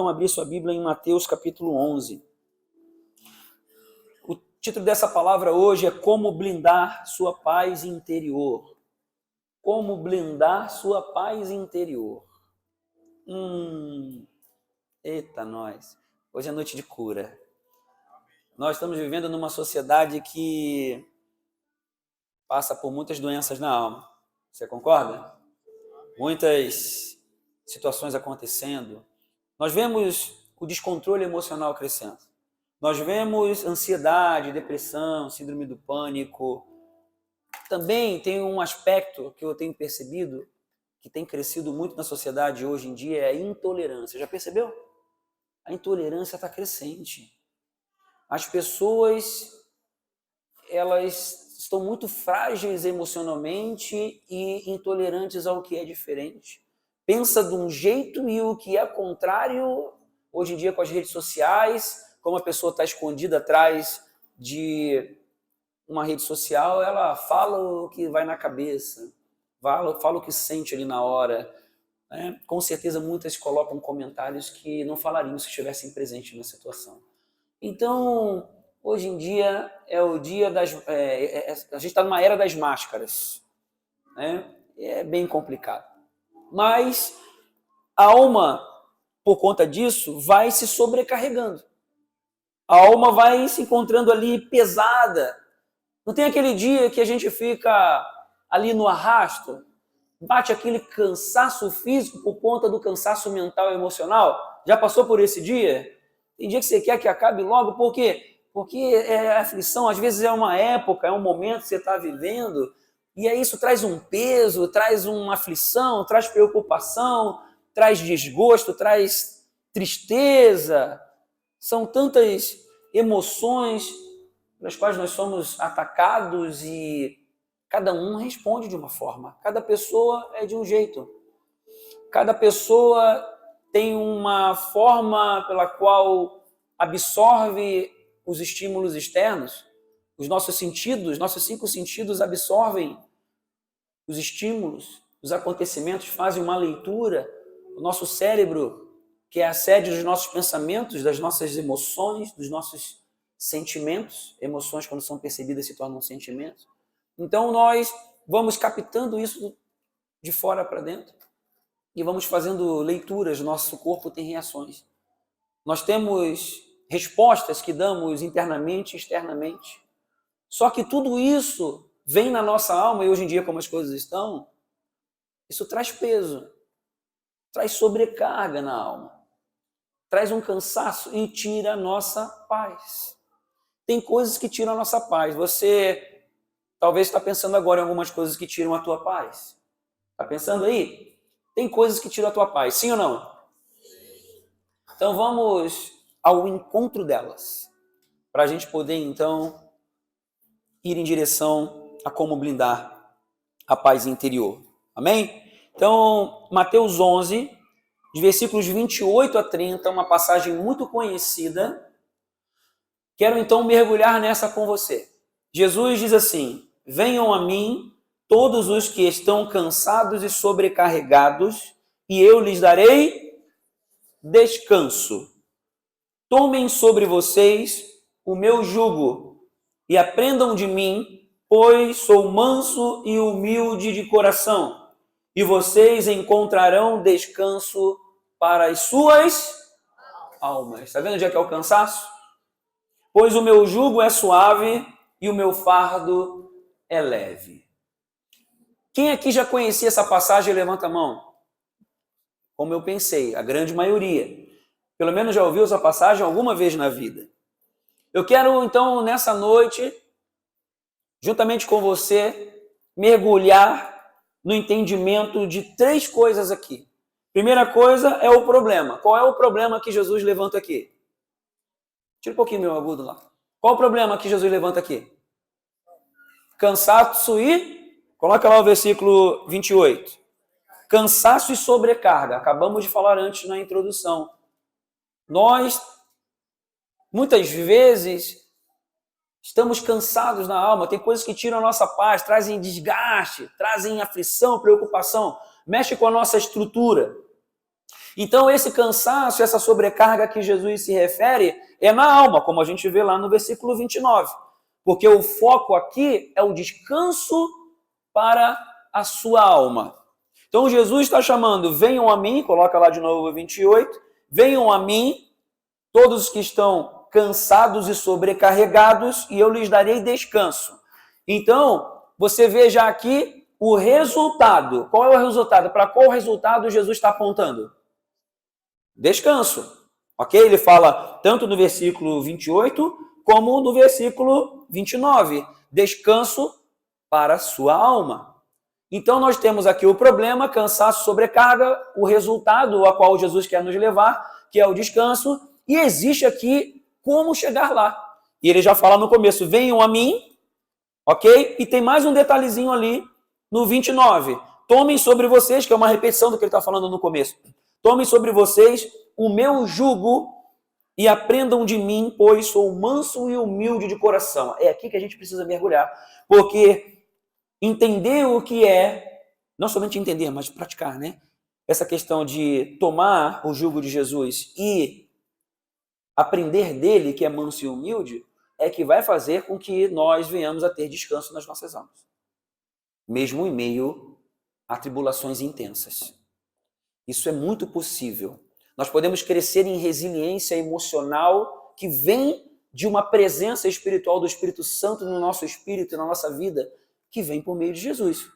então abrir sua Bíblia em Mateus capítulo 11. O título dessa palavra hoje é Como blindar sua paz interior. Como blindar sua paz interior. Eita, nós. Hoje é noite de cura. Nós estamos vivendo numa sociedade que passa por muitas doenças na alma. Você concorda? Muitas situações acontecendo. Nós vemos o descontrole emocional crescendo. Nós vemos ansiedade, depressão, síndrome do pânico. Também tem um aspecto que eu tenho percebido que tem crescido muito na sociedade hoje em dia, é a intolerância. Já percebeu? A intolerância está crescente. As pessoas, elas estão muito frágeis emocionalmente e intolerantes ao que é diferente. Pensa de um jeito e o que é contrário, hoje em dia com as redes sociais, como a pessoa está escondida atrás de uma rede social, ela fala o que vai na cabeça, fala o que sente ali na hora. Né? Com certeza muitas colocam comentários que não falariam se estivessem presentes na situação. Então, hoje em dia é o dia das... a gente está numa era das máscaras. Né? É bem complicado. Mas a alma, por conta disso, vai se sobrecarregando. A alma vai se encontrando ali pesada. Não tem aquele dia que a gente fica ali no arrasto, bate aquele cansaço físico por conta do cansaço mental e emocional? Já passou por esse dia? Tem dia que você quer que acabe logo, por quê? Porque é aflição, às vezes é uma época, é um momento que você está vivendo, e aí isso traz um peso, traz uma aflição, traz preocupação, traz desgosto, traz tristeza. São tantas emoções pelas quais nós somos atacados e cada um responde de uma forma. Cada pessoa é de um jeito. Cada pessoa tem uma forma pela qual absorve os estímulos externos. Os nossos sentidos, nossos 5 sentidos absorvem os estímulos, os acontecimentos, fazem uma leitura. O nosso cérebro, que é a sede dos nossos pensamentos, das nossas emoções, dos nossos sentimentos. Emoções, quando são percebidas, se tornam sentimentos. Então, nós vamos captando isso de fora para dentro e vamos fazendo leituras. Nosso corpo tem reações. Nós temos respostas que damos internamente e externamente. Só que tudo isso vem na nossa alma, e hoje em dia, como as coisas estão, isso traz peso, traz sobrecarga na alma, traz um cansaço e tira a nossa paz. Tem coisas que tiram a nossa paz. Você talvez está pensando agora em algumas coisas que tiram a tua paz. Está pensando aí? Tem coisas que tiram a tua paz, sim ou não? Então vamos ao encontro delas, para a gente poder então ir em direção a como blindar a paz interior. Amém? Então, Mateus 11, de versículos 28 a 30, uma passagem muito conhecida. Quero então mergulhar nessa com você. Jesus diz assim: venham a mim todos os que estão cansados e sobrecarregados, e eu lhes darei descanso. Tomem sobre vocês o meu jugo e aprendam de mim, pois sou manso e humilde de coração, e vocês encontrarão descanso para as suas almas. Está vendo onde é que é o cansaço? Pois o meu jugo é suave e o meu fardo é leve. Quem aqui já conhecia essa passagem, levanta a mão. Como eu pensei, a grande maioria. Pelo menos já ouviu essa passagem alguma vez na vida. Eu quero, então, nessa noite, juntamente com você, mergulhar no entendimento de 3 coisas aqui. Primeira coisa é o problema. Qual é o problema que Jesus levanta aqui? Tira um pouquinho meu agudo lá. Qual o problema que Jesus levanta aqui? Cansaço e... Coloca lá o versículo 28. Cansaço e sobrecarga. Acabamos de falar antes na introdução. Nós, muitas vezes, estamos cansados na alma. Tem coisas que tiram a nossa paz, trazem desgaste, trazem aflição, preocupação. Mexe com a nossa estrutura. Então, esse cansaço, essa sobrecarga que Jesus se refere é na alma, como a gente vê lá no versículo 29. Porque o foco aqui é o descanso para a sua alma. Então, Jesus está chamando, venham a mim, coloca lá de novo o 28, venham a mim, todos que estão cansados e sobrecarregados, e eu lhes darei descanso. Então, você veja aqui o resultado. Qual é o resultado? Para qual resultado Jesus está apontando? Descanso. Ok? Ele fala tanto no versículo 28 como no versículo 29. Descanso para a sua alma. Então nós temos aqui o problema, cansaço, sobrecarga, o resultado a qual Jesus quer nos levar, que é o descanso, e existe aqui como chegar lá. E ele já fala no começo, venham a mim, ok? E tem mais um detalhezinho ali no 29. Tomem sobre vocês, que é uma repetição do que ele está falando no começo. Tomem sobre vocês o meu jugo e aprendam de mim, pois sou manso e humilde de coração. É aqui que a gente precisa mergulhar, porque entender o que é, não somente entender, mas praticar, né? Essa questão de tomar o jugo de Jesus e aprender dele, que é manso e humilde, é que vai fazer com que nós venhamos a ter descanso nas nossas almas. Mesmo em meio a tribulações intensas. Isso é muito possível. Nós podemos crescer em resiliência emocional que vem de uma presença espiritual do Espírito Santo no nosso espírito e na nossa vida, que vem por meio de Jesus.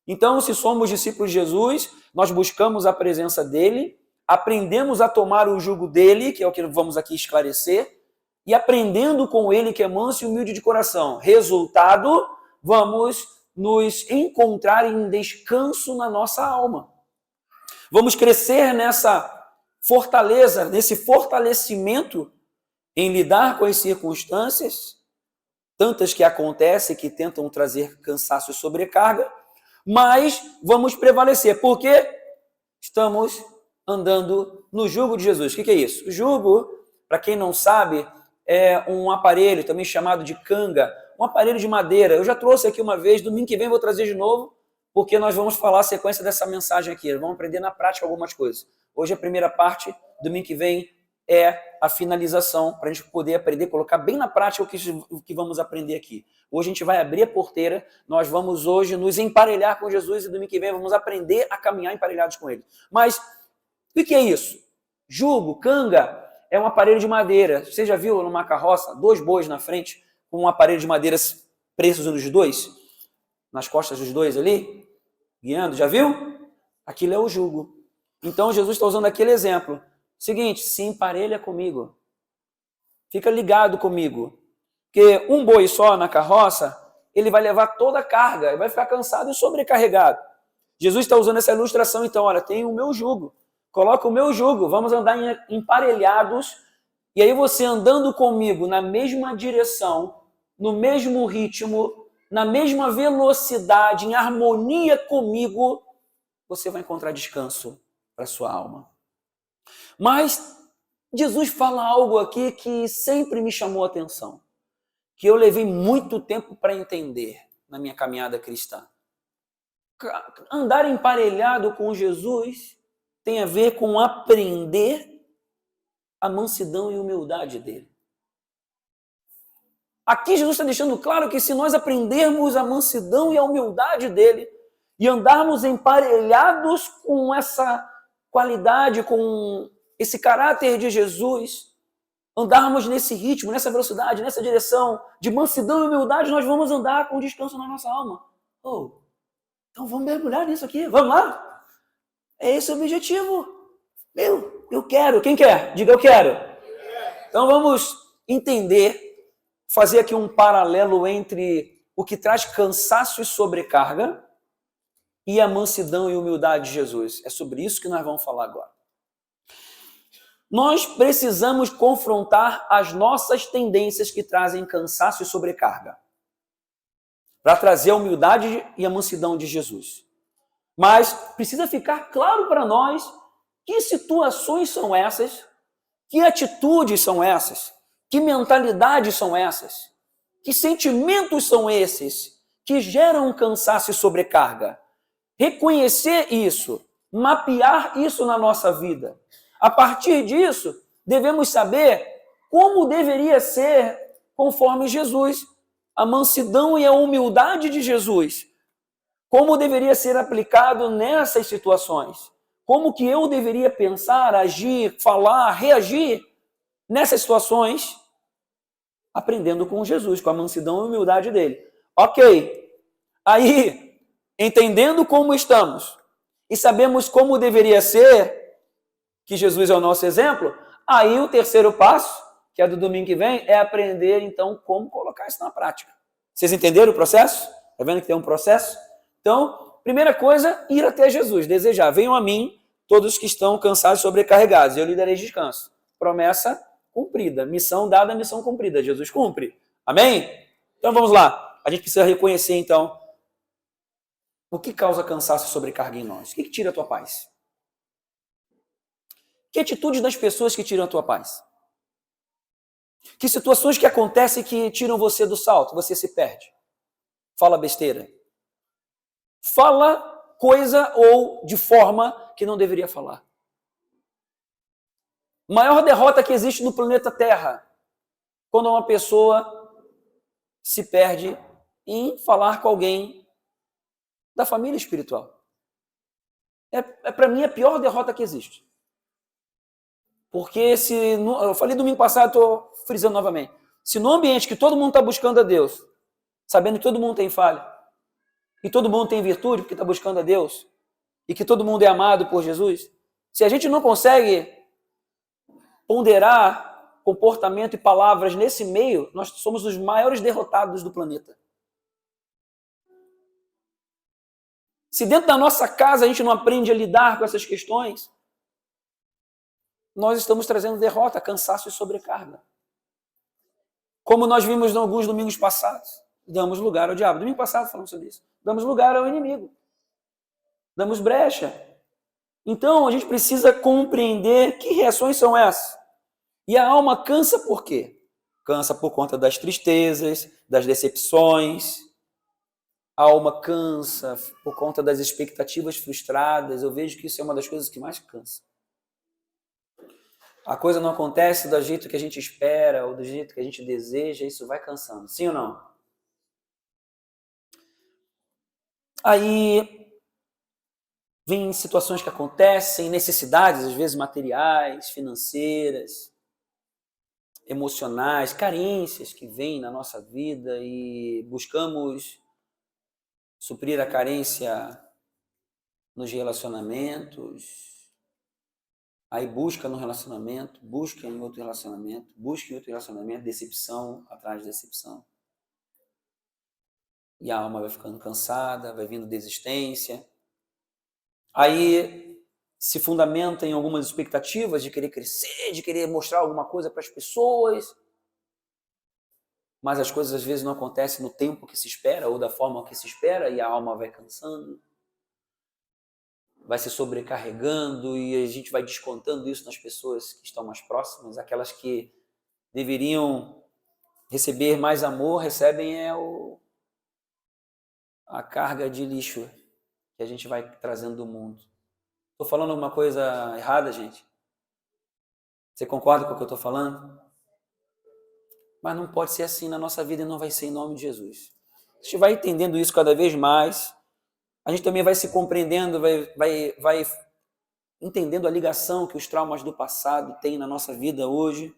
Então, se somos discípulos de Jesus, nós buscamos a presença dele, aprendemos a tomar o jugo dele, que é o que vamos aqui esclarecer, e aprendendo com ele, que é manso e humilde de coração. Resultado, vamos nos encontrar em descanso na nossa alma. Vamos crescer nessa fortaleza, nesse fortalecimento em lidar com as circunstâncias, tantas que acontecem, que tentam trazer cansaço e sobrecarga, mas vamos prevalecer, porque estamos andando no jugo de Jesus. O que é isso? O jugo, para quem não sabe, é um aparelho também chamado de canga, um aparelho de madeira. Eu já trouxe aqui uma vez, domingo que vem vou trazer de novo, porque nós vamos falar a sequência dessa mensagem aqui. Vamos aprender na prática algumas coisas. Hoje a primeira parte, domingo que vem, é a finalização, para a gente poder aprender, colocar bem na prática o que vamos aprender aqui. Hoje a gente vai abrir a porteira, nós vamos hoje nos emparelhar com Jesus e domingo que vem vamos aprender a caminhar emparelhados com ele. Mas o que é isso? Jugo, canga, é um aparelho de madeira. Você já viu numa carroça, 2 bois na frente, com um aparelho de madeira presos nos dois? Nas costas dos dois ali, guiando, já viu? Aquilo é o jugo. Então Jesus está usando aquele exemplo. Seguinte, se emparelha comigo. Fica ligado comigo. Porque um boi só na carroça, ele vai levar toda a carga, e vai ficar cansado e sobrecarregado. Jesus está usando essa ilustração, então, olha, tem o meu jugo. Coloca o meu jugo, vamos andar emparelhados, e aí você andando comigo na mesma direção, no mesmo ritmo, na mesma velocidade, em harmonia comigo, você vai encontrar descanso para a sua alma. Mas Jesus fala algo aqui que sempre me chamou a atenção, que eu levei muito tempo para entender na minha caminhada cristã. Andar emparelhado com Jesus tem a ver com aprender a mansidão e humildade dele. Aqui Jesus está deixando claro que se nós aprendermos a mansidão e a humildade dele e andarmos emparelhados com essa qualidade, com esse caráter de Jesus, andarmos nesse ritmo, nessa velocidade, nessa direção de mansidão e humildade, nós vamos andar com descanso na nossa alma. Então vamos mergulhar nisso aqui, vamos lá? É esse o objetivo. Eu quero. Quem quer? Diga eu quero. Então vamos entender, fazer aqui um paralelo entre o que traz cansaço e sobrecarga e a mansidão e humildade de Jesus. É sobre isso que nós vamos falar agora. Nós precisamos confrontar as nossas tendências que trazem cansaço e sobrecarga, para trazer a humildade e a mansidão de Jesus. Mas precisa ficar claro para nós que situações são essas, que atitudes são essas, que mentalidades são essas, que sentimentos são esses que geram cansaço e sobrecarga. Reconhecer isso, mapear isso na nossa vida. A partir disso, devemos saber como deveria ser conforme Jesus, a mansidão e a humildade de Jesus. Como deveria ser aplicado nessas situações? Como que eu deveria pensar, agir, falar, reagir nessas situações, aprendendo com Jesus, com a mansidão e humildade dele. Ok, aí, entendendo como estamos e sabemos como deveria ser, que Jesus é o nosso exemplo, aí o terceiro passo, que é do domingo que vem, é aprender, então, como colocar isso na prática. Vocês entenderam o processo? Está vendo que tem um processo? Então, primeira coisa, ir até Jesus, desejar. Venham a mim todos que estão cansados e sobrecarregados, eu lhe darei descanso. Promessa cumprida. Missão dada, missão cumprida. Jesus cumpre. Amém? Então vamos lá. A gente precisa reconhecer, então, o que causa cansaço e sobrecarga em nós. O que tira a tua paz? Que atitudes das pessoas que tiram a tua paz? Que situações que acontecem que tiram você do salto, você se perde? Fala besteira. Fala coisa ou de forma que não deveria falar. Maior derrota que existe no planeta Terra, quando uma pessoa se perde em falar com alguém da família espiritual. É para mim a pior derrota que existe. Porque eu falei domingo passado, estou frisando novamente, se no ambiente que todo mundo está buscando a Deus, sabendo que todo mundo tem falha, que todo mundo tem virtude porque está buscando a Deus, e que todo mundo é amado por Jesus, se a gente não consegue ponderar comportamento e palavras nesse meio, nós somos os maiores derrotados do planeta. Se dentro da nossa casa a gente não aprende a lidar com essas questões, nós estamos trazendo derrota, cansaço e sobrecarga. Como nós vimos em alguns domingos passados, damos lugar ao diabo. Domingo passado falamos sobre isso. Damos lugar ao inimigo. Damos brecha. Então, a gente precisa compreender que reações são essas. E a alma cansa por quê? Cansa por conta das tristezas, das decepções. A alma cansa por conta das expectativas frustradas. Eu vejo que isso é uma das coisas que mais cansa. A coisa não acontece do jeito que a gente espera ou do jeito que a gente deseja, isso vai cansando. Sim ou não? Aí vem situações que acontecem, necessidades, às vezes materiais, financeiras, emocionais, carências que vêm na nossa vida e buscamos suprir a carência nos relacionamentos. Aí busca no relacionamento, busca em outro relacionamento, decepção atrás de decepção. E a alma vai ficando cansada, vai vindo desistência. Aí se fundamenta em algumas expectativas de querer crescer, de querer mostrar alguma coisa para as pessoas. Mas as coisas às vezes não acontecem no tempo que se espera ou da forma que se espera e a alma vai cansando. Vai se sobrecarregando e a gente vai descontando isso nas pessoas que estão mais próximas, aquelas que deveriam receber mais amor, recebem a carga de lixo que a gente vai trazendo do mundo. Estou falando alguma coisa errada, gente? Você concorda com o que eu estou falando? Mas não pode ser assim na nossa vida e não vai ser em nome de Jesus. A gente vai entendendo isso cada vez mais. A gente também vai se compreendendo, vai entendendo a ligação que os traumas do passado têm na nossa vida hoje.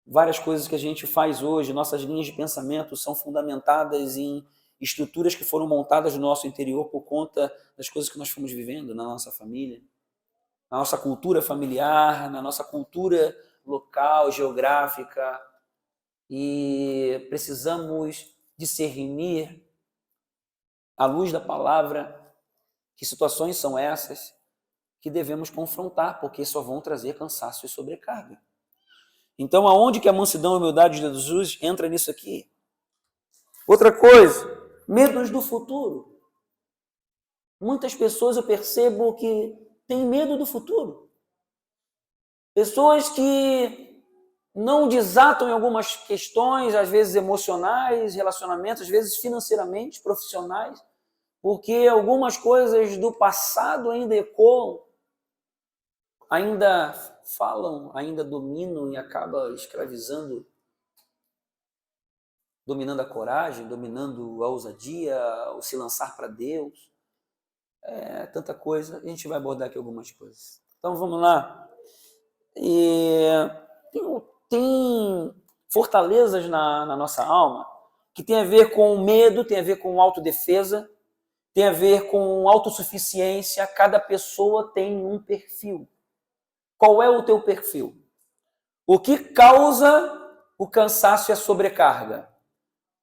Várias coisas que a gente faz hoje, nossas linhas de pensamento são fundamentadas em estruturas que foram montadas no nosso interior por conta das coisas que nós fomos vivendo na nossa família, na nossa cultura familiar, na nossa cultura local, geográfica. E precisamos discernir à luz da palavra, que situações são essas que devemos confrontar, porque só vão trazer cansaço e sobrecarga. Então, aonde que a mansidão e a humildade de Jesus entra nisso aqui? Outra coisa, medos do futuro. Muitas pessoas eu percebo que têm medo do futuro. Pessoas que não desatam em algumas questões, às vezes emocionais, relacionamentos, às vezes financeiramente, profissionais, porque algumas coisas do passado ainda ecoam, ainda falam, ainda dominam e acaba escravizando, dominando a coragem, dominando a ousadia, o se lançar para Deus. É tanta coisa, a gente vai abordar aqui algumas coisas. Então vamos lá. Tem fortalezas na nossa alma que tem a ver com medo, tem a ver com autodefesa, tem a ver com autossuficiência. Cada pessoa tem um perfil. Qual é o teu perfil? O que causa o cansaço e a sobrecarga?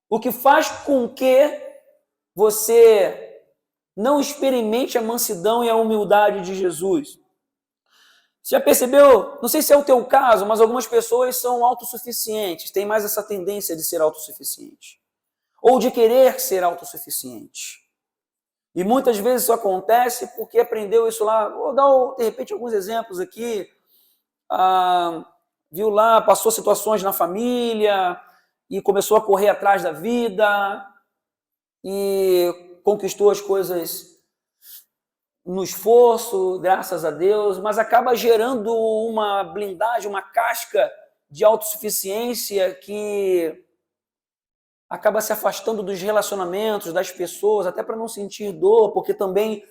O que faz com que você não experimente a mansidão e a humildade de Jesus? Você já percebeu? Não sei se é o teu caso, mas algumas pessoas são autossuficientes, têm mais essa tendência de ser autossuficiente, ou de querer ser autossuficiente. E muitas vezes isso acontece porque aprendeu isso lá. Vou dar, de repente, alguns exemplos aqui. Viu lá, passou situações na família e começou a correr atrás da vida e conquistou as coisas no esforço, graças a Deus, mas acaba gerando uma blindagem, uma casca de autossuficiência que acaba se afastando dos relacionamentos, das pessoas, até para não sentir dor, porque também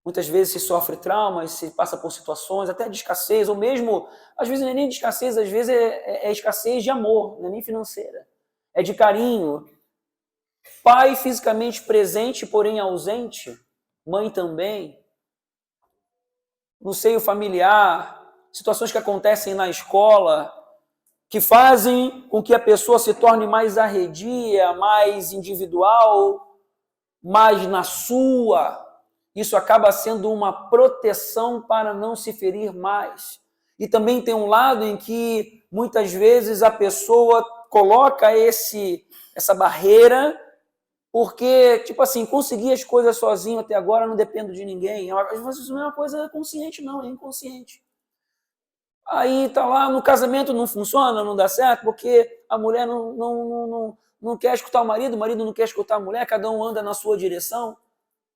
muitas vezes se sofre traumas, se passa por situações até de escassez, ou mesmo, às vezes não é nem de escassez, às vezes é escassez de amor, não é nem financeira, é de carinho. Pai fisicamente presente, porém ausente, mãe também, no seio familiar, situações que acontecem na escola, que fazem com que a pessoa se torne mais arredia, mais individual, mais na sua. Isso acaba sendo uma proteção para não se ferir mais. E também tem um lado em que muitas vezes a pessoa coloca essa barreira porque, tipo assim, consegui as coisas sozinho até agora, não dependo de ninguém. Isso não é uma coisa consciente, não, é inconsciente. Aí tá lá, no casamento não funciona, não dá certo, porque a mulher não quer escutar o marido não quer escutar a mulher, cada um anda na sua direção.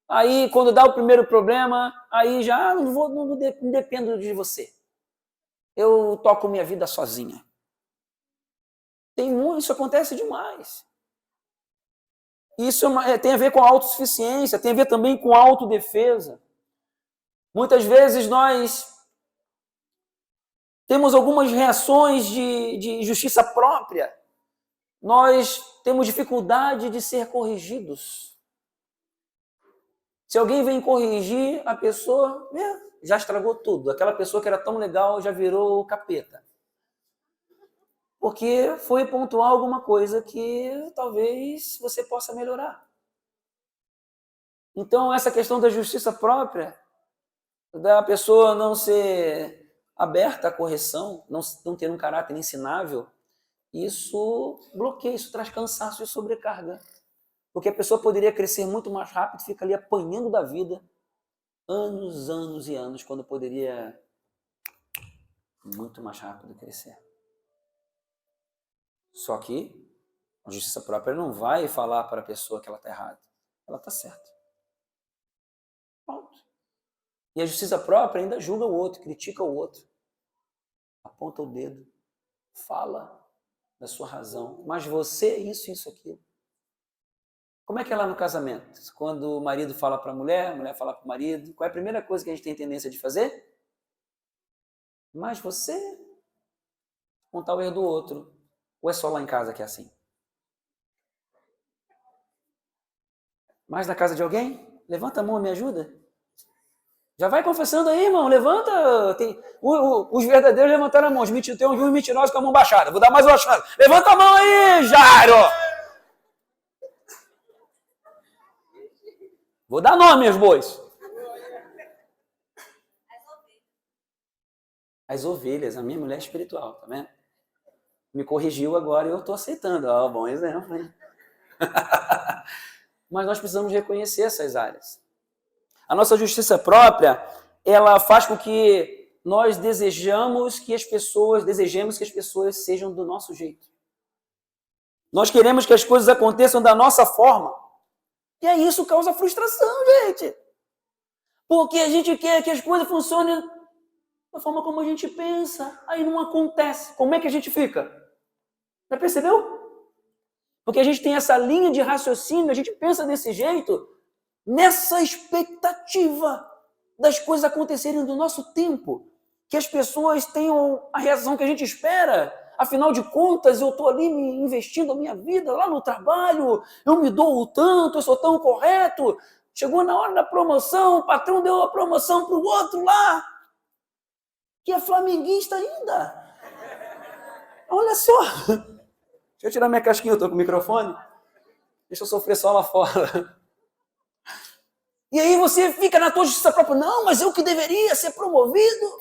Aí, quando dá o primeiro problema, aí já não dependo de você. Eu toco minha vida sozinha. Isso acontece demais. Isso tem a ver com a autossuficiência, tem a ver também com a autodefesa. Muitas vezes nós temos algumas reações de justiça própria. Nós temos dificuldade de ser corrigidos. Se alguém vem corrigir a pessoa, já estragou tudo. Aquela pessoa que era tão legal já virou capeta. Porque foi pontuar alguma coisa que talvez você possa melhorar. Então, essa questão da justiça própria, da pessoa não ser aberta à correção, não ter um caráter ensinável, isso bloqueia, isso traz cansaço e sobrecarga. Porque a pessoa poderia crescer muito mais rápido, fica ali apanhando da vida anos, anos e anos, quando poderia muito mais rápido crescer. Só que a justiça própria não vai falar para a pessoa que ela está errada. Ela está certa. Pronto. E a justiça própria ainda julga o outro, critica o outro. Aponta o dedo. Fala da sua razão. Mas você, isso, aquilo. Como é que é lá no casamento? Quando o marido fala para a mulher fala para o marido, qual é a primeira coisa que a gente tem tendência de fazer? Mas você contar o erro do outro. Ou é só lá em casa que é assim? Mais na casa de alguém? Levanta a mão e me ajuda. Já vai confessando aí, irmão. Levanta. Os verdadeiros levantaram a mão. Tem uns mentirosos com a mão baixada. Vou dar mais uma chance. Levanta a mão aí, Jairo. Vou dar nome aos bois. As ovelhas. A minha mulher é espiritual, tá vendo? Me corrigiu agora e eu estou aceitando. Bom exemplo, hein? Mas nós precisamos reconhecer essas áreas. A nossa justiça própria, ela faz com que nós desejemos que as pessoas sejam do nosso jeito. Nós queremos que as coisas aconteçam da nossa forma. E aí isso causa frustração, gente. Porque a gente quer que as coisas funcionem da forma como a gente pensa. Aí não acontece. Como é que a gente fica? Já percebeu? Porque a gente tem essa linha de raciocínio, a gente pensa desse jeito, nessa expectativa das coisas acontecerem do nosso tempo. Que as pessoas tenham a reação que a gente espera. Afinal de contas, eu estou ali me investindo a minha vida lá no trabalho, eu me dou o tanto, eu sou tão correto. Chegou na hora da promoção, o patrão deu a promoção para o outro lá, que é flamenguista ainda. Olha só. Deixa eu tirar minha casquinha, eu estou com o microfone. Deixa eu sofrer só lá fora. E aí você fica na tua justiça própria. Não, mas eu que deveria ser promovido.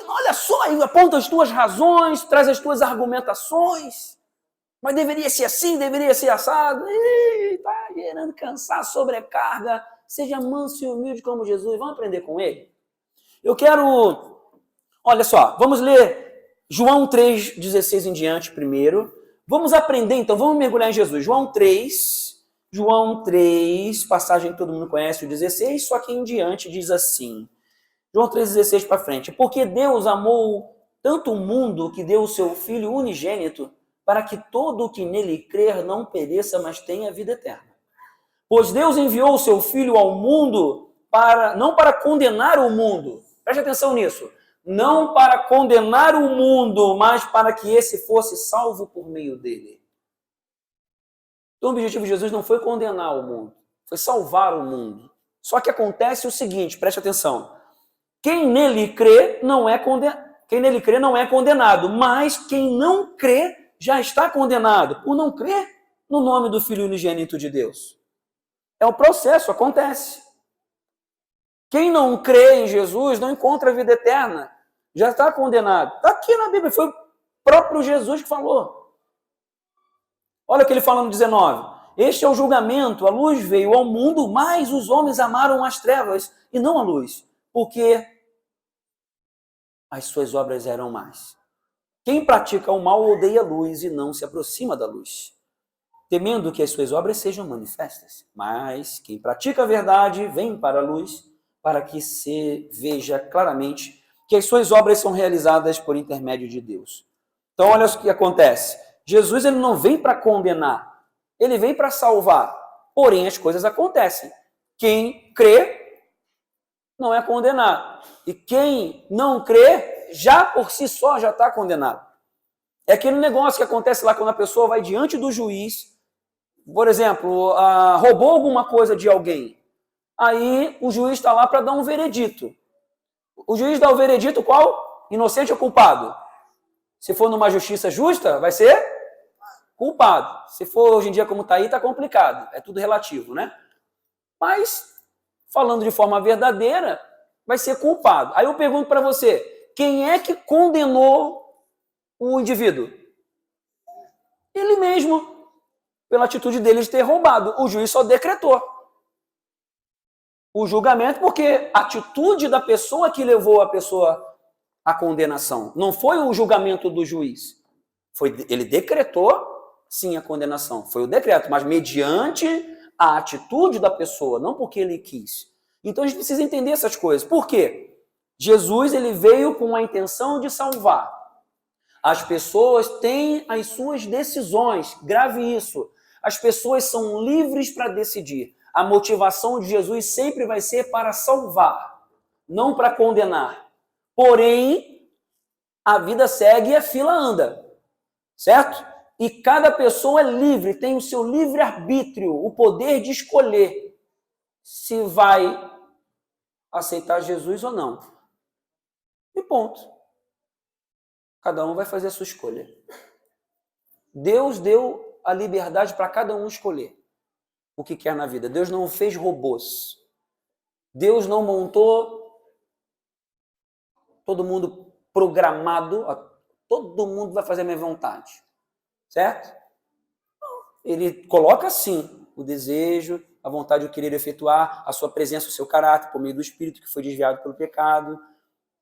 Olha só, aí aponta as tuas razões, traz as tuas argumentações. Mas deveria ser assim, deveria ser assado. Está gerando cansaço, sobrecarga. Seja manso e humilde como Jesus. Vamos aprender com ele? Eu quero... Olha só, vamos ler João 3,16 em diante primeiro. Vamos aprender, então, vamos mergulhar em Jesus. João 3, passagem que todo mundo conhece, o 16, só que em diante diz assim. João 3,16 para frente. Porque Deus amou tanto o mundo que deu o seu Filho unigênito para que todo o que nele crer não pereça, mas tenha vida eterna. Pois Deus enviou o seu Filho ao mundo não para condenar o mundo. Preste atenção nisso. Não para condenar o mundo, mas para que esse fosse salvo por meio dele. Então o objetivo de Jesus não foi condenar o mundo, foi salvar o mundo. Só que acontece o seguinte, preste atenção. Quem nele crê não é condenado, mas quem não crê já está condenado, por não crer no nome do Filho unigênito de Deus. É o processo, acontece. Quem não crê em Jesus não encontra a vida eterna, já está condenado. Está aqui na Bíblia, foi o próprio Jesus que falou. Olha o que ele fala no 19. Este é o julgamento, a luz veio ao mundo, mas os homens amaram as trevas e não a luz, porque as suas obras eram más. Quem pratica o mal odeia a luz e não se aproxima da luz, temendo que as suas obras sejam manifestas. Mas quem pratica a verdade vem para a luz, para que se veja claramente que as suas obras são realizadas por intermédio de Deus. Então olha o que acontece. Jesus ele não vem para condenar, ele vem para salvar. Porém as coisas acontecem. Quem crê não é condenado. E quem não crê, já por si só já está condenado. É aquele negócio que acontece lá quando a pessoa vai diante do juiz, por exemplo, roubou alguma coisa de alguém. Aí o juiz está lá para dar um veredito. O juiz dá o veredito qual? Inocente ou culpado? Se for numa justiça justa, vai ser culpado. Se for hoje em dia como está aí, está complicado. É tudo relativo, né? Mas, falando de forma verdadeira, vai ser culpado. Aí eu pergunto para você, quem é que condenou o indivíduo? Ele mesmo, pela atitude dele de ter roubado. O juiz só decretou o julgamento, porque a atitude da pessoa que levou a pessoa à condenação. Não foi o julgamento do juiz. Ele decretou, sim, a condenação. Foi o decreto, mas mediante a atitude da pessoa, não porque ele quis. Então a gente precisa entender essas coisas. Por quê? Jesus ele veio com a intenção de salvar. As pessoas têm as suas decisões. Grave isso. As pessoas são livres para decidir. A motivação de Jesus sempre vai ser para salvar, não para condenar. Porém, a vida segue e a fila anda, certo? E cada pessoa é livre, tem o seu livre-arbítrio, o poder de escolher se vai aceitar Jesus ou não. E ponto. Cada um vai fazer a sua escolha. Deus deu a liberdade para cada um escolher o que quer na vida. Deus não fez robôs. Deus não montou todo mundo programado. Todo mundo vai fazer a minha vontade. Certo? Ele coloca, sim, o desejo, a vontade de querer efetuar, a sua presença, o seu caráter, por meio do Espírito que foi desviado pelo pecado.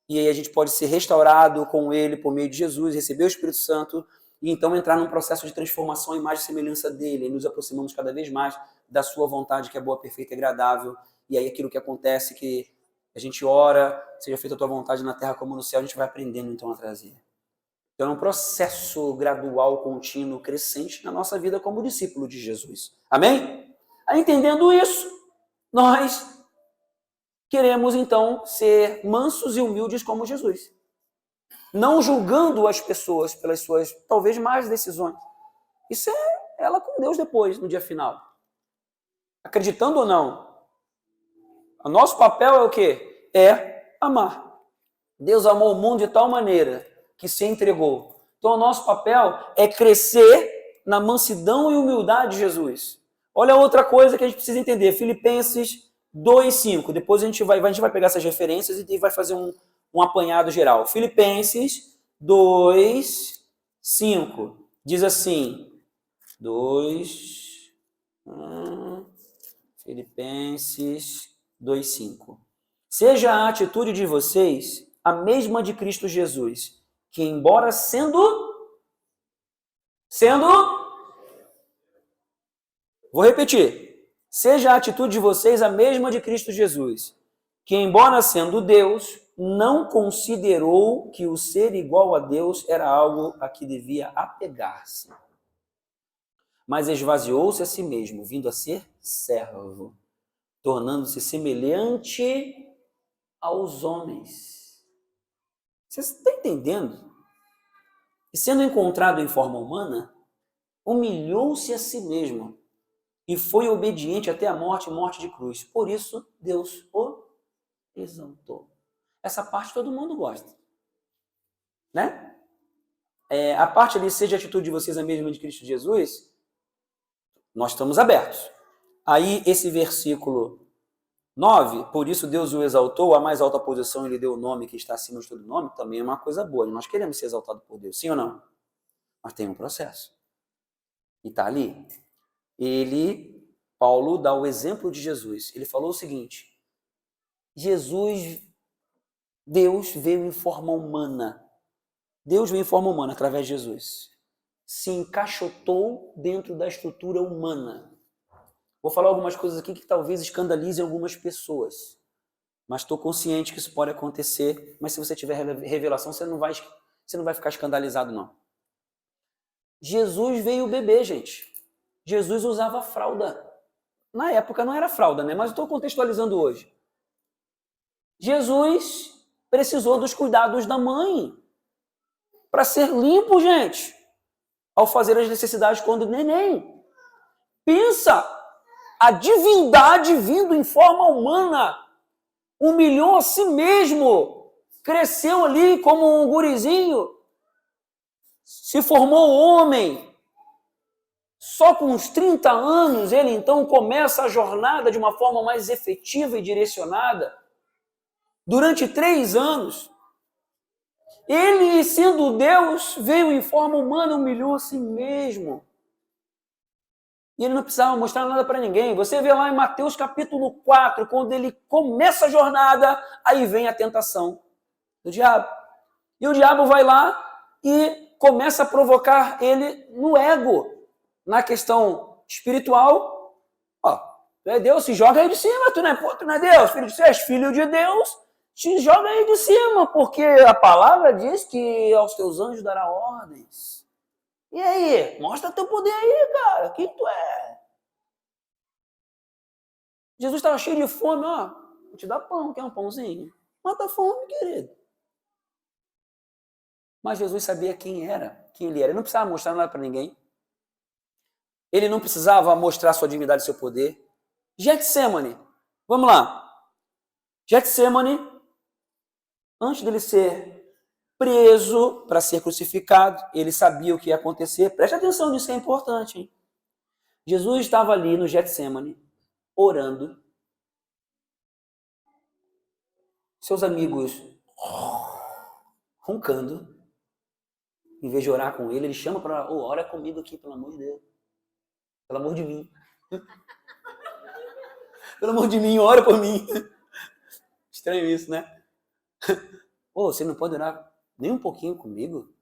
E aí a gente pode ser restaurado com ele por meio de Jesus, receber o Espírito Santo e então entrar num processo de transformação à imagem e semelhança dele. E nos aproximamos cada vez mais da sua vontade, que é boa, perfeita e agradável. E aí aquilo que acontece, que a gente ora, seja feita a tua vontade na terra como no céu, a gente vai aprendendo então a trazer. Então é um processo gradual, contínuo, crescente na nossa vida como discípulo de Jesus. Amém? Aí, entendendo isso, nós queremos então ser mansos e humildes como Jesus. Não julgando as pessoas pelas suas, talvez, más decisões. Isso é ela com Deus depois, no dia final. Acreditando ou não, o nosso papel é o quê? É amar. Deus amou o mundo de tal maneira que se entregou. Então, o nosso papel é crescer na mansidão e humildade de Jesus. Olha outra coisa que a gente precisa entender. Filipenses 2:5. Depois a gente vai pegar essas referências e vai fazer um apanhado geral. Filipenses 2:5. Diz assim, Filipenses 2:5. Seja a atitude de vocês a mesma de Cristo Jesus, que embora sendo, vou repetir, seja a atitude de vocês a mesma de Cristo Jesus, que embora sendo Deus, não considerou que o ser igual a Deus era algo a que devia apegar-se, mas esvaziou-se a si mesmo, vindo a ser servo, tornando-se semelhante aos homens. Você está entendendo? E sendo encontrado em forma humana, humilhou-se a si mesmo e foi obediente até a morte de cruz. Por isso, Deus o exaltou. Essa parte todo mundo gosta. Né? A parte ali, seja a atitude de vocês a mesma de Cristo Jesus, nós estamos abertos. Aí, esse versículo 9, por isso Deus o exaltou, a mais alta posição ele deu o nome que está acima de todo nome, também é uma coisa boa. Nós queremos ser exaltados por Deus, sim ou não? Mas tem um processo. E está ali. Paulo dá o exemplo de Jesus. Ele falou o seguinte, Deus veio em forma humana. Deus veio em forma humana através de Jesus. Se encaixotou dentro da estrutura humana. Vou falar algumas coisas aqui que talvez escandalizem algumas pessoas. Mas estou consciente que isso pode acontecer. Mas se você tiver revelação, você não vai ficar escandalizado, não. Jesus veio bebê, gente. Jesus usava fralda. Na época não era fralda, né? Mas estou contextualizando hoje. Jesus precisou dos cuidados da mãe para ser limpo, gente, ao fazer as necessidades quando neném. Pensa, a divindade vindo em forma humana, humilhou a si mesmo, cresceu ali como um gurizinho, se formou homem. Só com uns 30 anos ele então começa a jornada de uma forma mais efetiva e direcionada. Durante 3 anos, ele, sendo Deus, veio em forma humana, humilhou a si mesmo. E ele não precisava mostrar nada para ninguém. Você vê lá em Mateus capítulo 4, quando ele começa a jornada, aí vem a tentação do diabo. E o diabo vai lá e começa a provocar ele no ego, na questão espiritual. Ó, tu é Deus, se joga aí de cima, tu não é Deus, filho de Deus, és filho de Deus, te joga aí de cima, porque a palavra diz que aos teus anjos dará ordens. E aí? Mostra teu poder aí, cara. Quem tu é? Jesus estava cheio de fome, ó. Vou te dar pão, quer um pãozinho? Mata a fome, querido. Mas Jesus sabia quem ele era. Ele não precisava mostrar nada para ninguém. Ele não precisava mostrar sua divindade e seu poder. Getsemane. Vamos lá. Getsemane, antes dele ser preso para ser crucificado, ele sabia o que ia acontecer. Preste atenção nisso, que é importante, hein? Jesus estava ali no Getsemane, orando. Seus amigos roncando. Em vez de orar com ele, ele chama para ora comigo aqui, pelo amor de Deus. Pelo amor de mim. Pelo amor de mim, ora por mim. Estranho isso, né? Você não pode orar nem um pouquinho comigo?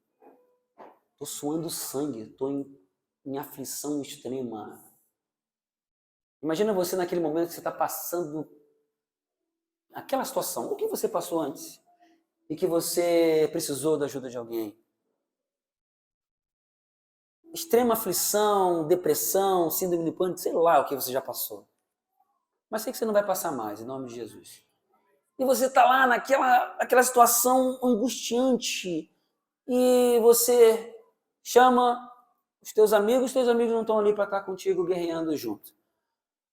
Tô suando sangue, tô em aflição extrema. Imagina você naquele momento que você está passando aquela situação. O que você passou antes? E que você precisou da ajuda de alguém. Extrema aflição, depressão, síndrome do pânico, sei lá o que você já passou. Mas sei que você não vai passar mais, em nome de Jesus. E você está lá naquela situação angustiante e você chama os teus amigos não estão ali para estar contigo guerreando junto.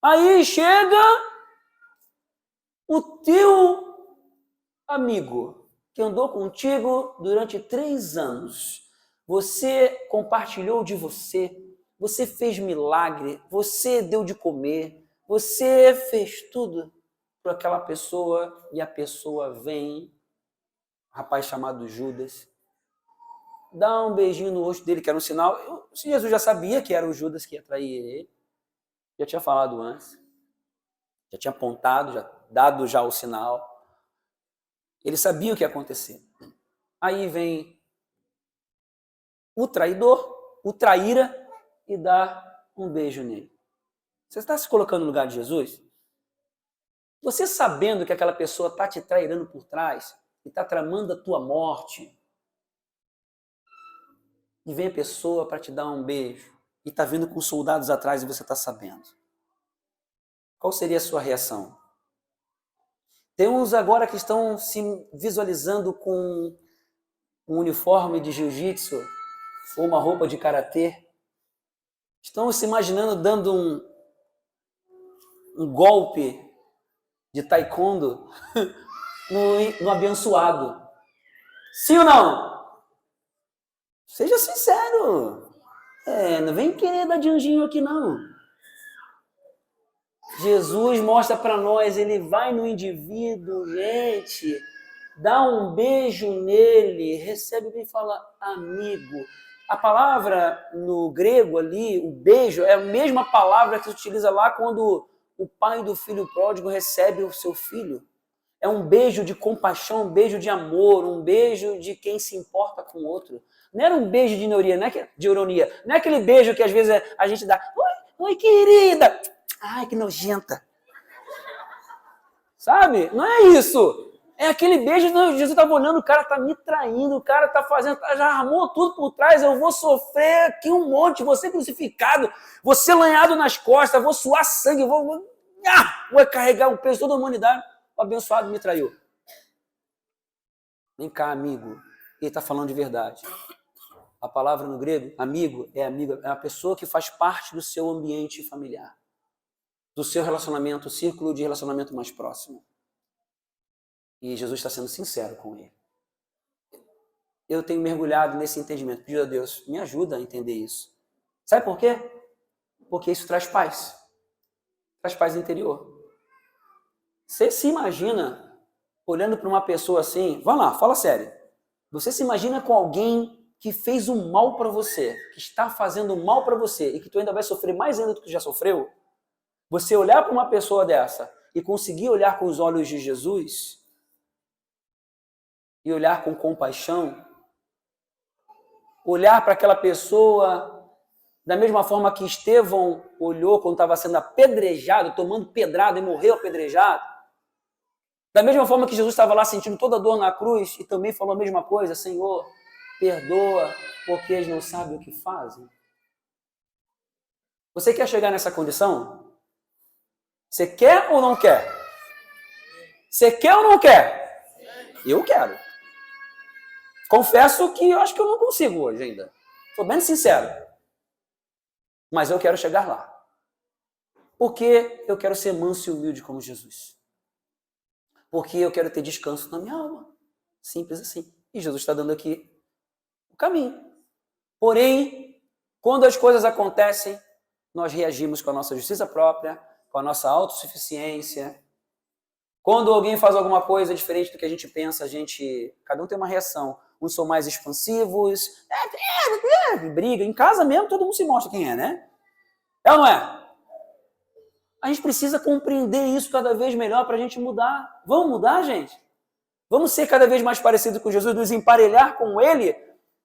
Aí chega o teu amigo que andou contigo durante 3 anos. Você compartilhou de você fez milagre, você deu de comer, você fez tudo por aquela pessoa e a pessoa vem, um rapaz chamado Judas, dá um beijinho no rosto dele, que era um sinal. Jesus já sabia que era o Judas que ia trair ele, já tinha falado antes, já tinha apontado, já dado já o sinal. Ele sabia o que ia acontecer. Aí vem o traidor, o traíra, e dá um beijo nele. Você está se colocando no lugar de Jesus? Você sabendo que aquela pessoa está te trairando por trás e está tramando a tua morte, e vem a pessoa para te dar um beijo e está vindo com soldados atrás e você está sabendo. Qual seria a sua reação? Tem uns agora que estão se visualizando com um uniforme de jiu-jitsu ou uma roupa de karatê. Estão se imaginando dando um golpe de taekwondo no abençoado. Sim ou não? Seja sincero. Não vem querer dar de anjinho aqui, não. Jesus mostra para nós, ele vai no indivíduo, gente, dá um beijo nele, recebe bem e fala, amigo. A palavra no grego ali, o beijo, é a mesma palavra que se utiliza lá quando o pai do filho pródigo recebe o seu filho. É um beijo de compaixão, um beijo de amor, um beijo de quem se importa com o outro. Não era um beijo de ironia, não é aquele beijo que às vezes a gente dá, oi querida, ai que nojenta. Sabe? Não é isso. É aquele beijo, Jesus estava olhando, o cara está me traindo, o cara está fazendo, já armou tudo por trás, eu vou sofrer aqui um monte, vou ser crucificado, vou ser lanhado nas costas, vou suar sangue, vou carregar o peso de toda a humanidade. O abençoado me traiu. Vem cá, amigo. Ele está falando de verdade. A palavra no grego, amigo, é a pessoa que faz parte do seu ambiente familiar, do seu relacionamento, o círculo de relacionamento mais próximo. E Jesus está sendo sincero com ele. Eu tenho mergulhado nesse entendimento. Pedido a Deus, me ajuda a entender isso. Sabe por quê? Porque isso traz paz. Traz paz interior. Você se imagina olhando para uma pessoa assim, vamos lá, fala sério. Você se imagina com alguém que fez um mal para você, que está fazendo mal para você e que tu ainda vai sofrer mais ainda do que já sofreu? Você olhar para uma pessoa dessa e conseguir olhar com os olhos de Jesus e olhar com compaixão, olhar para aquela pessoa da mesma forma que Estevão olhou quando estava sendo apedrejado, tomando pedrada e morreu apedrejado, da mesma forma que Jesus estava lá sentindo toda a dor na cruz e também falou a mesma coisa, Senhor, perdoa porque eles não sabem o que fazem. Você quer chegar nessa condição? Você quer ou não quer? Você quer ou não quer? Eu quero. Confesso que eu acho que eu não consigo hoje ainda. Sou bem sincero. Mas eu quero chegar lá. Porque eu quero ser manso e humilde como Jesus. Porque eu quero ter descanso na minha alma. Simples assim. E Jesus está dando aqui o caminho. Porém, quando as coisas acontecem, nós reagimos com a nossa justiça própria, com a nossa autossuficiência. Quando alguém faz alguma coisa diferente do que a gente pensa, cada um tem uma reação. Uns são mais expansivos, briga. Em casa mesmo, todo mundo se mostra quem é, né? É ou não é? A gente precisa compreender isso cada vez melhor para a gente mudar. Vamos mudar, gente? Vamos ser cada vez mais parecidos com Jesus, nos emparelhar com Ele,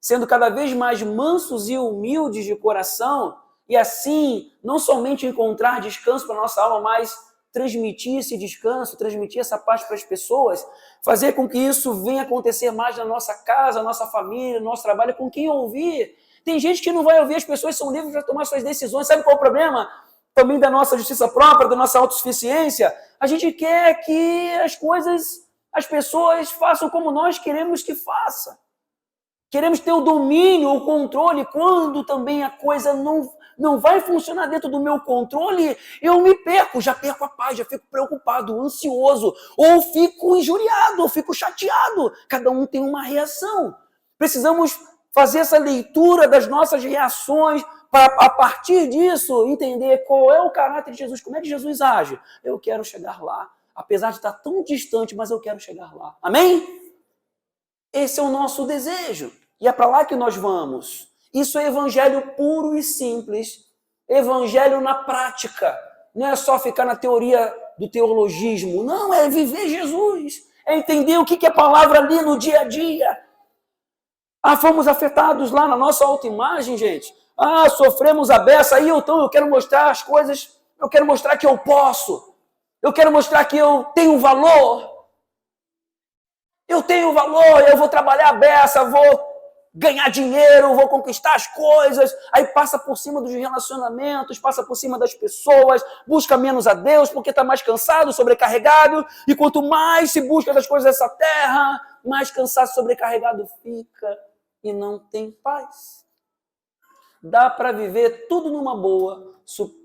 sendo cada vez mais mansos e humildes de coração e assim não somente encontrar descanso para a nossa alma, mas transmitir esse descanso, transmitir essa paz para as pessoas, fazer com que isso venha acontecer mais na nossa casa, na nossa família, no nosso trabalho, com quem ouvir. Tem gente que não vai ouvir, as pessoas são livres para tomar suas decisões. Sabe qual é o problema? Também da nossa justiça própria, da nossa autossuficiência. A gente quer que as pessoas façam como nós queremos que façam. Queremos ter o domínio, o controle, quando também a coisa não vai funcionar dentro do meu controle, eu me perco, já perco a paz, já fico preocupado, ansioso, ou fico injuriado, ou fico chateado. Cada um tem uma reação. Precisamos fazer essa leitura das nossas reações, para, a partir disso, entender qual é o caráter de Jesus, como é que Jesus age. Eu quero chegar lá, apesar de estar tão distante, mas eu quero chegar lá. Amém? Esse é o nosso desejo. E é para lá que nós vamos. Isso é evangelho puro e simples. Evangelho na prática. Não é só ficar na teoria do teologismo. Não, é viver Jesus. É entender o que é palavra ali no dia a dia. Fomos afetados lá na nossa autoimagem, gente. Sofremos a beça. Aí então eu quero mostrar as coisas. Eu quero mostrar que eu posso. Eu quero mostrar que eu tenho valor. Eu tenho valor, eu vou trabalhar a beça, vou ganhar dinheiro, vou conquistar as coisas. Aí passa por cima dos relacionamentos, passa por cima das pessoas, busca menos a Deus porque está mais cansado, sobrecarregado. E quanto mais se busca as coisas dessa terra, mais cansado, sobrecarregado fica e não tem paz. Dá para viver tudo numa boa,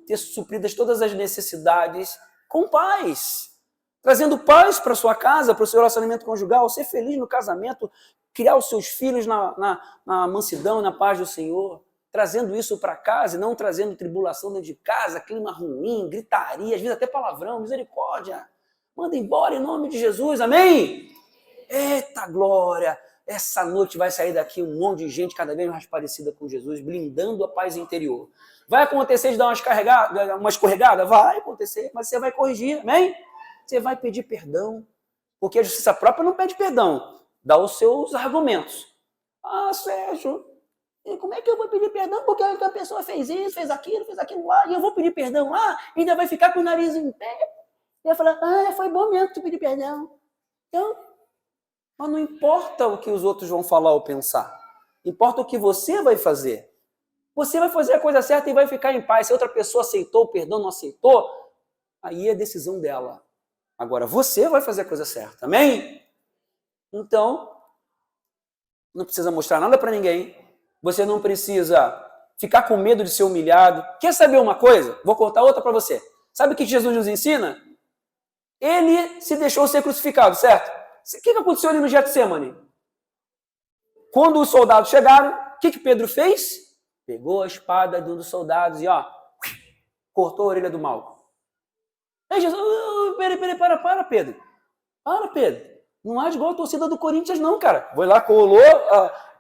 ter supridas todas as necessidades com paz. Trazendo paz para sua casa, para o seu relacionamento conjugal, ser feliz no casamento, criar os seus filhos na mansidão e na paz do Senhor, trazendo isso para casa e não trazendo tribulação dentro de casa, clima ruim, gritaria, às vezes até palavrão, misericórdia. Manda embora em nome de Jesus, amém? Eita glória! Essa noite vai sair daqui um monte de gente cada vez mais parecida com Jesus, blindando a paz interior. Vai acontecer de dar uma escorregada? Vai acontecer, mas você vai corrigir, amém? Você vai pedir perdão, porque a justiça própria não pede perdão, dá os seus argumentos. Sérgio, como é que eu vou pedir perdão? Porque a pessoa fez isso, fez aquilo lá, e eu vou pedir perdão lá, e ainda vai ficar com o nariz em pé. E vai falar, foi bom mesmo que tu pedir perdão. Então, mas não importa o que os outros vão falar ou pensar, importa o que você vai fazer. Você vai fazer a coisa certa e vai ficar em paz. Se outra pessoa aceitou o perdão, não aceitou, aí é decisão dela. Agora, você vai fazer a coisa certa, amém? Então, não precisa mostrar nada para ninguém, você não precisa ficar com medo de ser humilhado. Quer saber uma coisa? Vou contar outra para você. Sabe o que Jesus nos ensina? Ele se deixou ser crucificado, certo? O que aconteceu ali no Getsemane? Quando os soldados chegaram, o que Pedro fez? Pegou a espada de um dos soldados e cortou a orelha do Malco. Aí Jesus, para, Pedro. Para, Pedro. Não age igual a torcida do Corinthians, não, cara. Foi lá, colou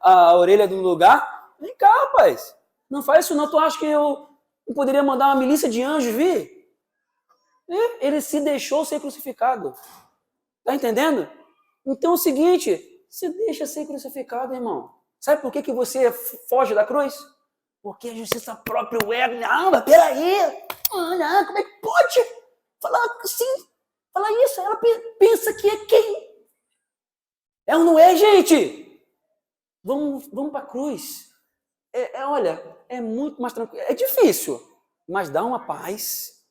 a orelha do lugar. Vem cá, rapaz. Não faz isso, não. Tu acha que eu não poderia mandar uma milícia de anjos vir? Ele se deixou ser crucificado. Tá entendendo? Então é o seguinte, se deixa ser crucificado, irmão. Sabe por que você foge da cruz? Porque a justiça própria, o ego, mas peraí. Como é que pode? Falar assim, falar isso, ela pensa que é quem? É ou não é, gente? Vamos para a cruz. Olha, é muito mais tranquilo. É difícil, mas dá uma paz.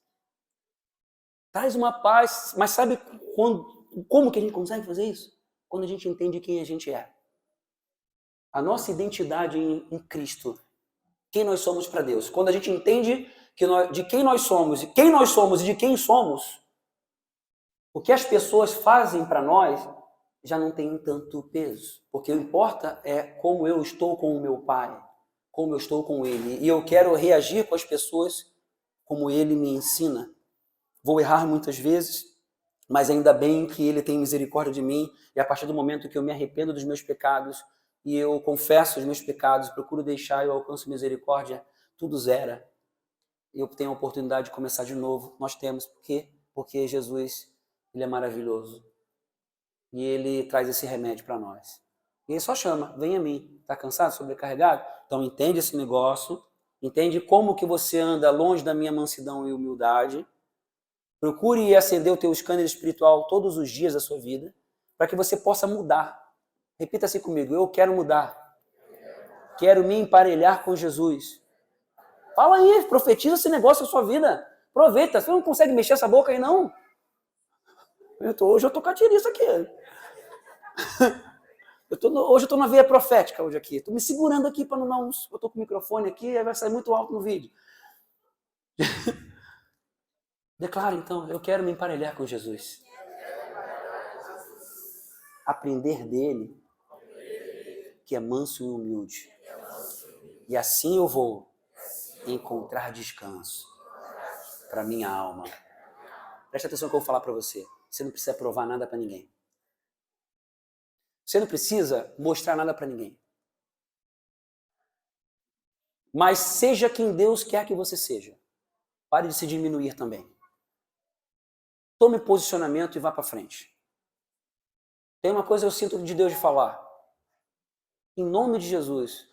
Traz uma paz. Mas sabe como que a gente consegue fazer isso? Quando a gente entende quem a gente é. A nossa identidade em Cristo. Quem nós somos para Deus. Quando a gente entende de quem nós somos e de quem somos, o que as pessoas fazem para nós já não tem tanto peso. Porque o que importa é como eu estou com o meu Pai, como eu estou com Ele. E eu quero reagir com as pessoas como Ele me ensina. Vou errar muitas vezes, mas ainda bem que Ele tem misericórdia de mim. E a partir do momento que eu me arrependo dos meus pecados e eu confesso os meus pecados, procuro deixar e eu alcanço misericórdia, tudo zera. Eu tenho a oportunidade de começar de novo. Nós temos. Por quê? Porque Jesus, Ele é maravilhoso. E Ele traz esse remédio para nós. E Ele só chama, vem a mim. Está cansado, sobrecarregado? Então entende esse negócio, Entende como que você anda longe da minha mansidão e humildade. Procure acender o teu escândalo espiritual todos os dias da sua vida, para que você possa mudar. Repita assim comigo: eu quero mudar. Quero me emparelhar com Jesus. Fala aí, profetiza esse negócio na sua vida. Aproveita. Você não consegue mexer essa boca aí, não? Hoje eu tô catirista aqui. Hoje eu tô na veia profética hoje aqui. Tô me segurando aqui para não dar uns... Eu tô com o microfone aqui, vai sair muito alto no vídeo. Declara então: eu quero me emparelhar com Jesus. Aprender dele, que é manso e humilde. E assim eu vou encontrar descanso para minha alma. Presta atenção no que eu vou falar para você. Você não precisa provar nada para ninguém. Você não precisa mostrar nada para ninguém. Mas seja quem Deus quer que você seja. Pare de se diminuir também. Tome posicionamento e vá para frente. Tem uma coisa que eu sinto de Deus de falar. Em nome de Jesus,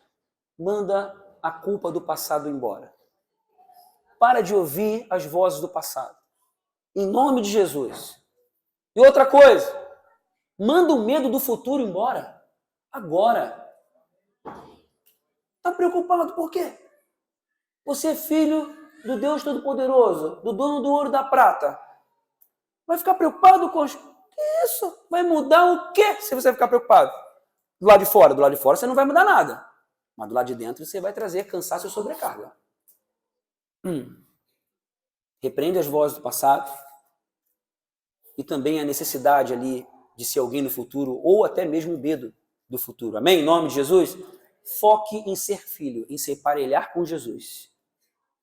manda a culpa do passado embora. Para de ouvir as vozes do passado. Em nome de Jesus. E outra coisa, manda o medo do futuro embora. Agora. Está preocupado por quê? Você é filho do Deus Todo-Poderoso, do dono do ouro e da prata. Vai ficar preocupado com isso? Vai mudar o quê se você ficar preocupado? Do lado de fora você não vai mudar nada. Mas do lado de dentro você vai trazer cansaço e sobrecarga. Repreende as vozes do passado e também a necessidade ali de ser alguém no futuro ou até mesmo o medo do futuro. Amém? Em nome de Jesus, foque em ser filho, em se emparelhar com Jesus.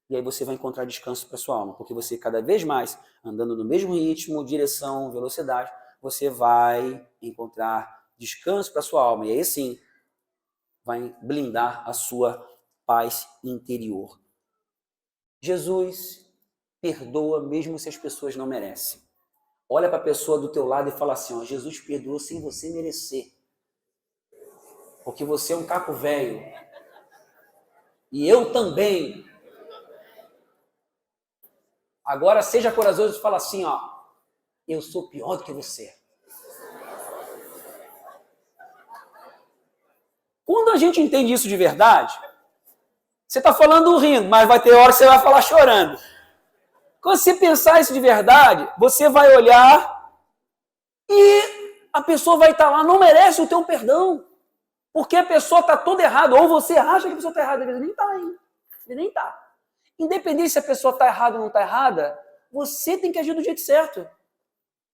E aí você vai encontrar descanso para sua alma, porque você cada vez mais, andando no mesmo ritmo, direção, velocidade, você vai encontrar descanso para sua alma. E aí sim, vai blindar a sua paz interior. Jesus perdoa mesmo se as pessoas não merecem. Olha para a pessoa do teu lado e fala assim: ó, Jesus perdoa sem você merecer. Porque você é um caco velho. E eu também. Agora seja corajoso e fala assim, ó: eu sou pior do que você. Quando a gente entende isso de verdade, você está falando rindo, mas vai ter hora que você vai falar chorando. Quando você pensar isso de verdade, você vai olhar e a pessoa vai estar lá, não merece o teu perdão. Porque a pessoa está toda errada, ou você acha que a pessoa está errada, ele nem está ainda. Ele nem está. Independente se a pessoa está errada ou não está errada, você tem que agir do jeito certo.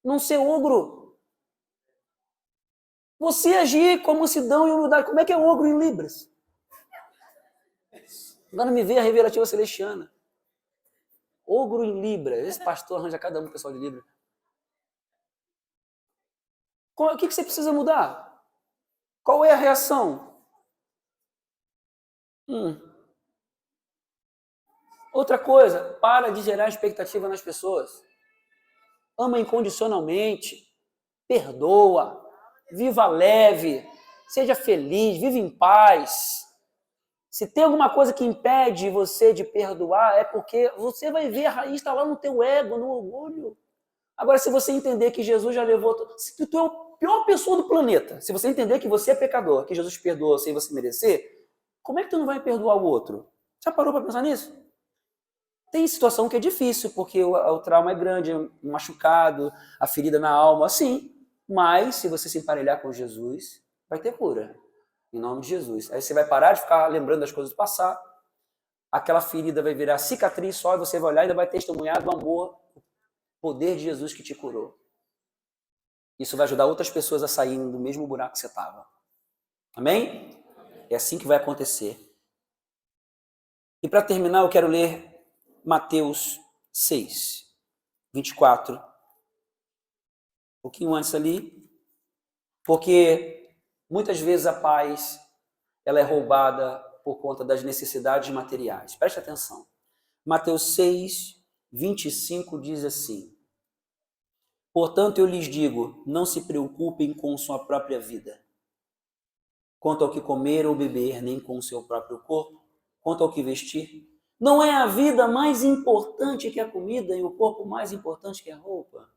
Não ser ogro. Você agir com mansidão e humildade. Como é que é ogro em Libras? Agora me vê a revelativa celestiana. Ogro em Libra. Esse pastor arranja cada um pessoal de Libra. O que você precisa mudar? Qual é a reação? Outra coisa, para de gerar expectativa nas pessoas. Ama incondicionalmente, perdoa, viva leve, seja feliz, vive em paz. Se tem alguma coisa que impede você de perdoar, é porque você vai ver a raiz está lá no teu ego, no orgulho. Agora, se você entender que Jesus já levou... Se tu é a pior pessoa do planeta, se você entender que você é pecador, que Jesus perdoa sem você merecer, como é que tu não vai perdoar o outro? Já parou para pensar nisso? Tem situação que é difícil, porque o trauma é grande, machucado, a ferida na alma, sim. Mas, se você se emparelhar com Jesus, vai ter cura. Em nome de Jesus. Aí você vai parar de ficar lembrando das coisas do passado. Aquela ferida vai virar cicatriz só, e você vai olhar e ainda vai testemunhar do amor, o poder de Jesus que te curou. Isso vai ajudar outras pessoas a saírem do mesmo buraco que você estava. Amém? É assim que vai acontecer. E para terminar, eu quero ler Mateus 6, 24. Um pouquinho antes ali. Porque muitas vezes a paz ela é roubada por conta das necessidades materiais. Preste atenção. Mateus 6, 25 diz assim: portanto, eu lhes digo, não se preocupem com sua própria vida, quanto ao que comer ou beber, nem com o seu próprio corpo. quanto ao que vestir? Não é a vida mais importante que a comida e o corpo mais importante que a roupa?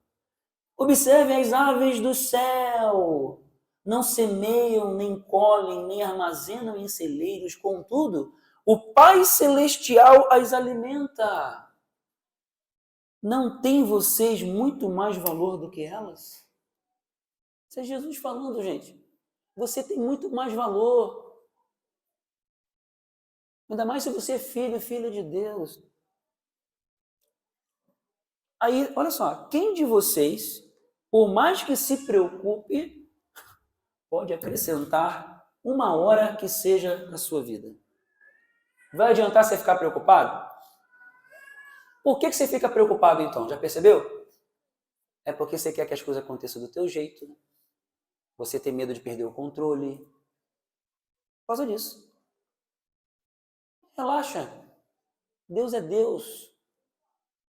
Observe as aves do céu. Não semeiam, nem colhem, nem armazenam em celeiros, contudo, o Pai Celestial as alimenta. Não tem vocês muito mais valor do que elas? Isso é Jesus falando, gente. Você tem muito mais valor. Ainda mais se você é filho e filha de Deus. Aí, olha só, quem de vocês, por mais que se preocupe, pode acrescentar 1 hora que seja na sua vida? Vai adiantar você ficar preocupado? Por que você fica preocupado então? Já percebeu? É porque você quer que as coisas aconteçam do teu jeito. Você tem medo de perder o controle. Por causa disso. Relaxa. Deus é Deus.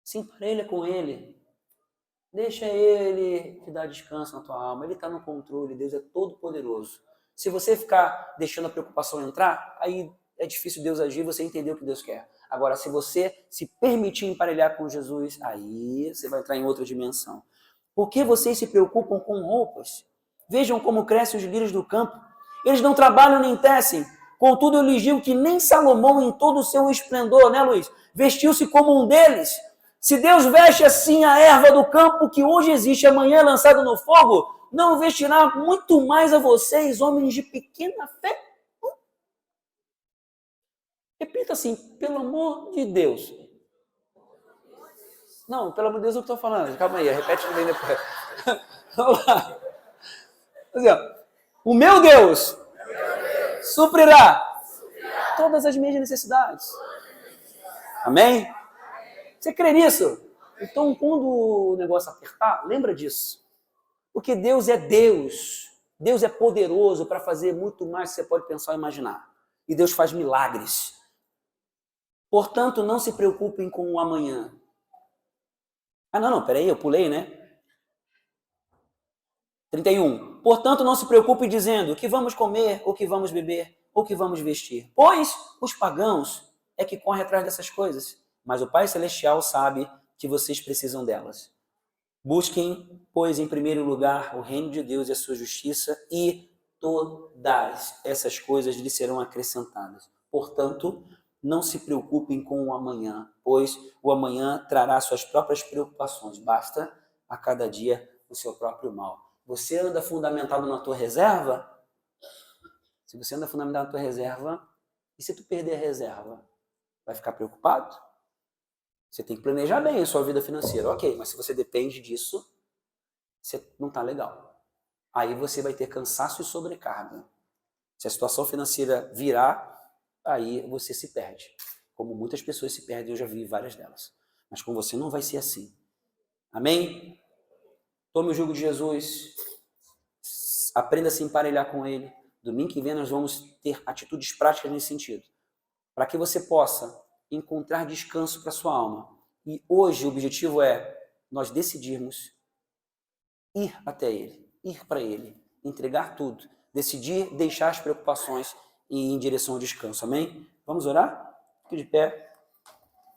Se emparelha com Ele. Deixa Ele te dar descanso na tua alma. Ele está no controle. Deus é todo poderoso. Se você ficar deixando a preocupação entrar, aí é difícil Deus agir e você entender o que Deus quer. Agora, se você se permitir emparelhar com Jesus, aí você vai entrar em outra dimensão. Por que vocês se preocupam com roupas? Vejam como crescem os lírios do campo. Eles não trabalham nem tecem. Contudo, eu lhes digo que nem Salomão, em todo o seu esplendor, né, Luiz, vestiu-se como um deles. Se Deus veste assim a erva do campo, que hoje existe, amanhã é lançada no fogo, não vestirá muito mais a vocês, homens de pequena fé? Repita assim, pelo amor de Deus. Não, pelo amor de Deus, é o que eu estou falando. Calma aí, repete bem depois. Vamos lá. O meu Deus suprirá todas as minhas necessidades. Amém? Você crê nisso? Então, quando o negócio apertar, lembra disso. Porque Deus é Deus. Deus é poderoso para fazer muito mais do que você pode pensar ou imaginar. E Deus faz milagres. Portanto, não se preocupem com o amanhã. Peraí, eu pulei, né? 31. Portanto, não se preocupe dizendo o que vamos comer, o que vamos beber, o que vamos vestir. Pois os pagãos é que correm atrás dessas coisas. Mas o Pai Celestial sabe que vocês precisam delas. Busquem, pois, em primeiro lugar o reino de Deus e a sua justiça, e todas essas coisas lhe serão acrescentadas. Portanto, não se preocupem com o amanhã, pois o amanhã trará suas próprias preocupações. Basta a cada dia o seu próprio mal. Você anda fundamentado na tua reserva? Se você anda fundamentado na tua reserva, e se tu perder a reserva? Vai ficar preocupado? Você tem que planejar bem a sua vida financeira. Ok, mas se você depende disso, você não está legal. Aí você vai ter cansaço e sobrecarga. Se a situação financeira virar, aí você se perde. Como muitas pessoas se perdem, eu já vi várias delas. Mas com você não vai ser assim. Amém? Tome o jugo de Jesus. Aprenda a se emparelhar com Ele. Domingo que vem nós vamos ter atitudes práticas nesse sentido. Para que você possa encontrar descanso para sua alma. E hoje o objetivo é nós decidirmos ir até Ele, ir para Ele, entregar tudo, decidir deixar as preocupações e ir em direção ao descanso. Amém? Vamos orar? Fique de pé.